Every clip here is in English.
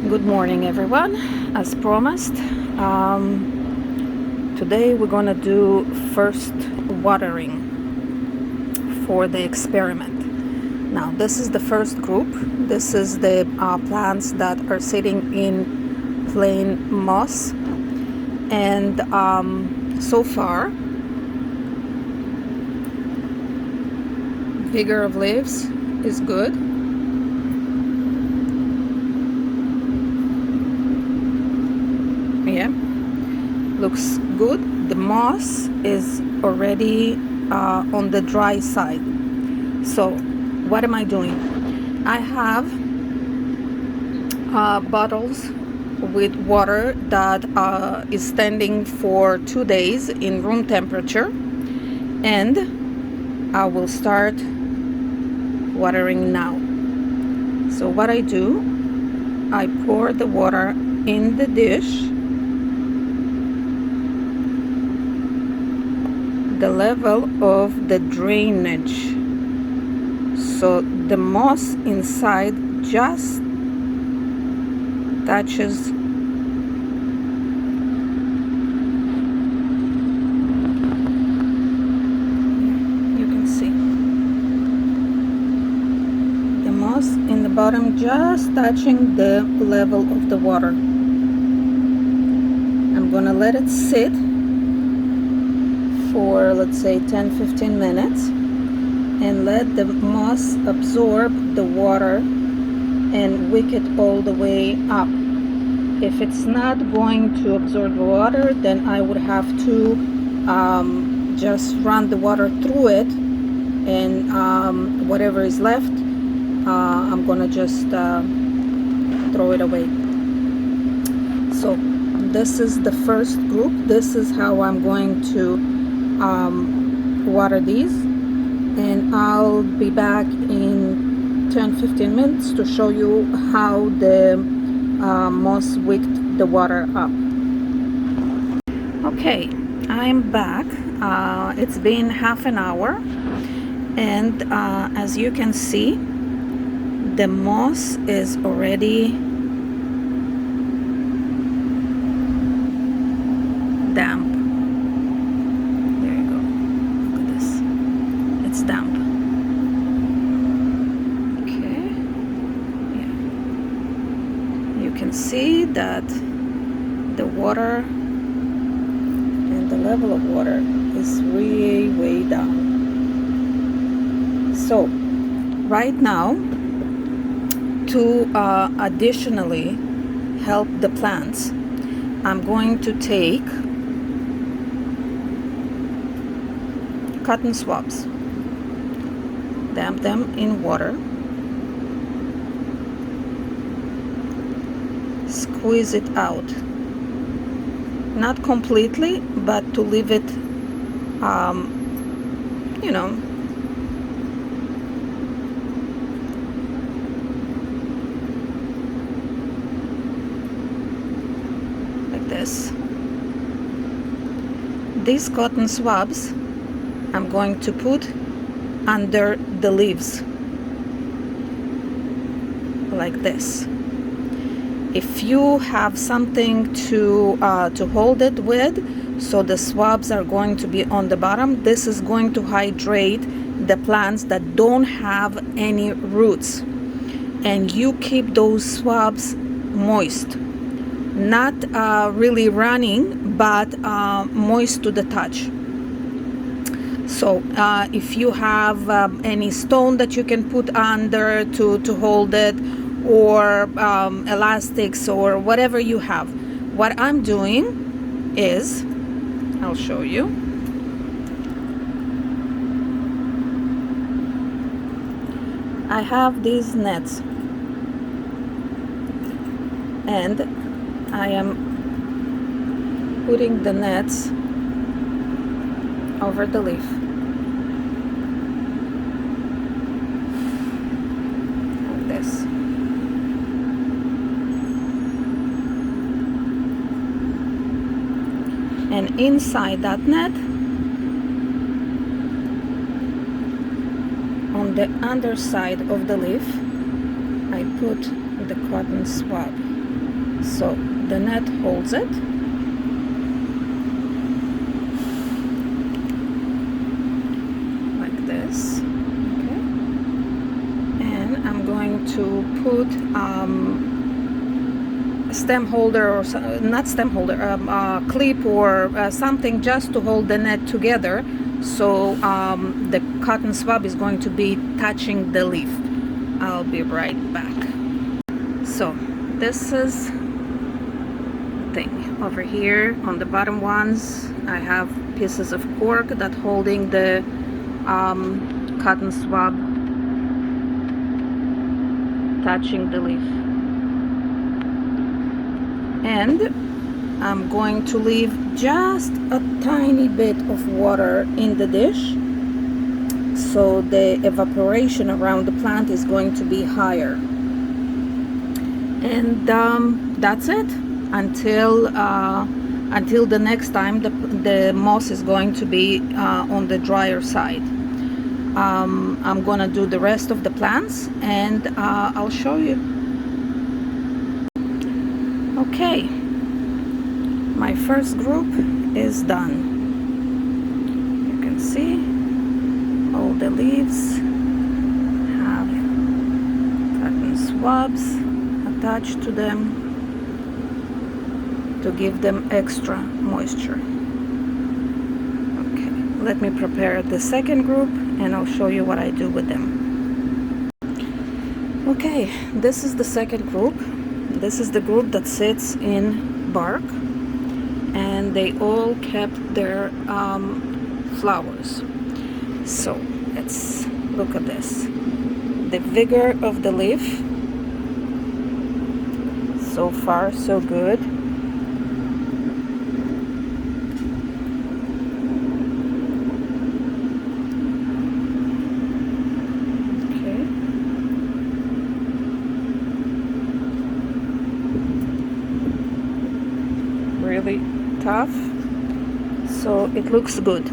Good morning, everyone. As promised, today we're gonna do first watering for the experiment. Now, this is the first group. This is the plants that are sitting in plain moss, and so far, vigor of leaves is good. Yeah, looks good. The moss is already on the dry side. So what am I doing? I have bottles with water that is standing for 2 days in room temperature, and I will start watering now. So what I do, I pour the water in the dish, the level of the drainage, so the moss inside just touches you can see the moss in the bottom just touching the level of the water. I'm gonna let it sit for, let's say, 10-15 minutes and let the moss absorb the water and wick it all the way up. If it's not going to absorb the water, then I would have to just run the water through it, and whatever is left, I'm gonna just throw it away. So this is the first group. This is how I'm going to water these, and I'll be back in 10-15 minutes to show you how the moss wicked the water up. Okay, I'm back. It's been half an hour, and as you can see, the moss is already damp. There you go. Look at this. It's damp. Okay. Yeah. You can see that the water and the level of water is way down. So right now, to additionally help the plants, I'm going to take cotton swabs, damp them in water, squeeze it out, not completely, but to leave it, you know, like this. These cotton swabs I'm going to put under the leaves, like this. If you have something to hold it with, so the swabs are going to be on the bottom, this is going to hydrate the plants that don't have any roots, and you keep those swabs moist, not really running, but moist to the touch. So if you have any stone that you can put under to hold it, or elastics, or whatever you have, what I'm doing is, I'll show you. I have these nets, and I am putting the nets over the leaf. Like this. And inside that net, on the underside of the leaf, I put the cotton swab. So the net holds it. Like this. Okay. And I'm going to put a stem holder, or not stem holder, a clip or something just to hold the net together. So the cotton swab is going to be touching the leaf. I'll be right back. So this is the thing. Over here on the bottom ones, I have pieces of cork that holding the cotton swab touching the leaf. And I'm going to leave just a tiny bit of water in the dish, so the evaporation around the plant is going to be higher. And that's it until the next time the moss is going to be on the drier side. I'm gonna do the rest of the plants and I'll show you. Okay, my first group is done. You can see all the leaves have cotton swabs attached to them to give them extra moisture. Okay, let me prepare the second group and I'll show you what I do with them. Okay, this is the second group. This is the group that sits in bark, and they all kept their flowers. So let's look at this. The vigor of the leaf. So far, so good. Really tough, so it looks good.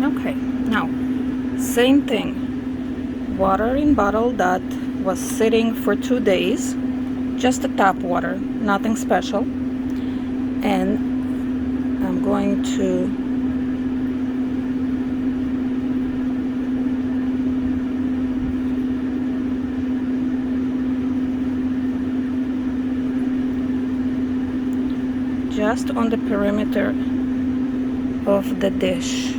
Okay, now same thing, water in bottle that was sitting for 2 days, just a tap water, nothing special. And I'm going to just on the perimeter of the dish.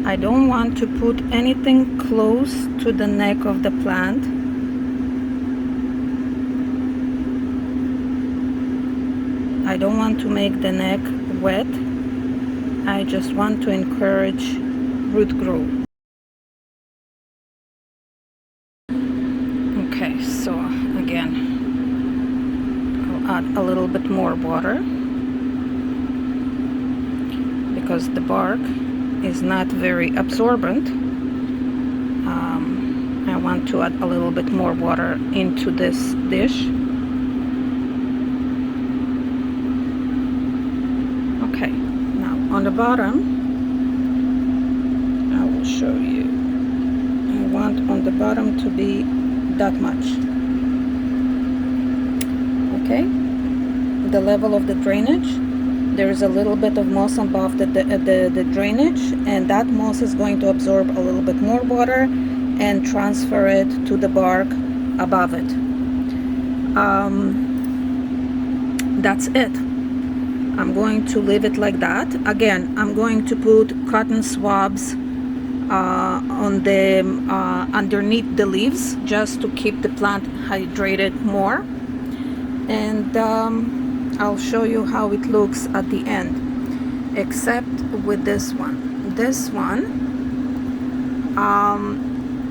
I don't want to put anything close to the neck of the plant. I don't want to make the neck wet. I just want to encourage root growth. Okay, so again, I'll add a little bit more water because the bark is not very absorbent. I want to add a little bit more water into this dish. Okay, now on the bottom, I will show you. I want on the bottom to be that much. Okay, the level of the drainage. There is a little bit of moss above the drainage, and that moss is going to absorb a little bit more water and transfer it to the bark above it. That's it. I'm going to leave it like that. Again, I'm going to put cotton swabs on the underneath the leaves just to keep the plant hydrated more. And I'll show you how it looks at the end, except with this one. This one,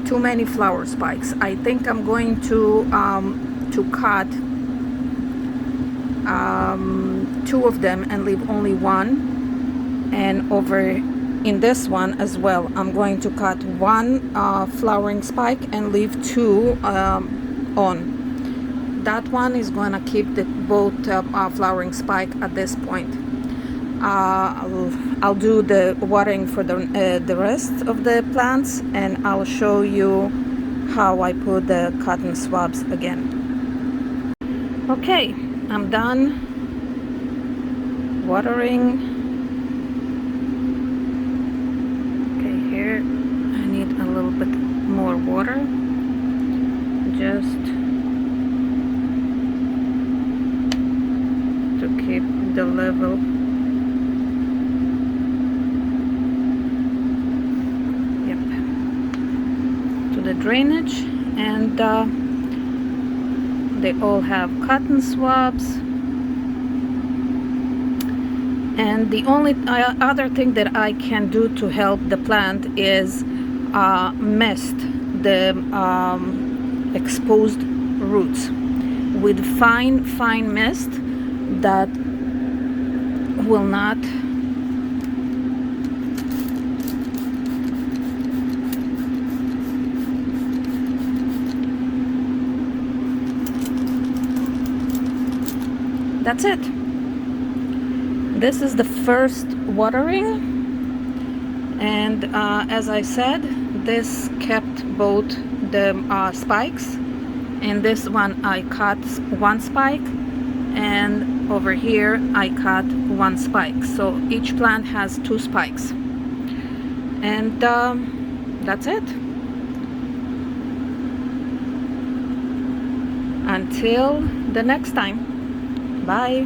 too many flower spikes. I think I'm going to cut two of them and leave only one. And over in this one as well, I'm going to cut one flowering spike and leave two on. That one is going to keep both flowering spike at this point. I'll do the watering for the rest of the plants, and I'll show you how I put the cotton swabs again. Okay, I'm done watering. Okay, here I need a little bit more water, just to keep the level. Yep, to the drainage. And they all have cotton swabs. And the only other thing that I can do to help the plant is mist the exposed roots with fine mist that will not that's it. This is the first watering, and as I said, this kept both the spikes. In this one I cut one spike, and over here I cut one spike, so each plant has two spikes. And that's it. Until the next time. Bye.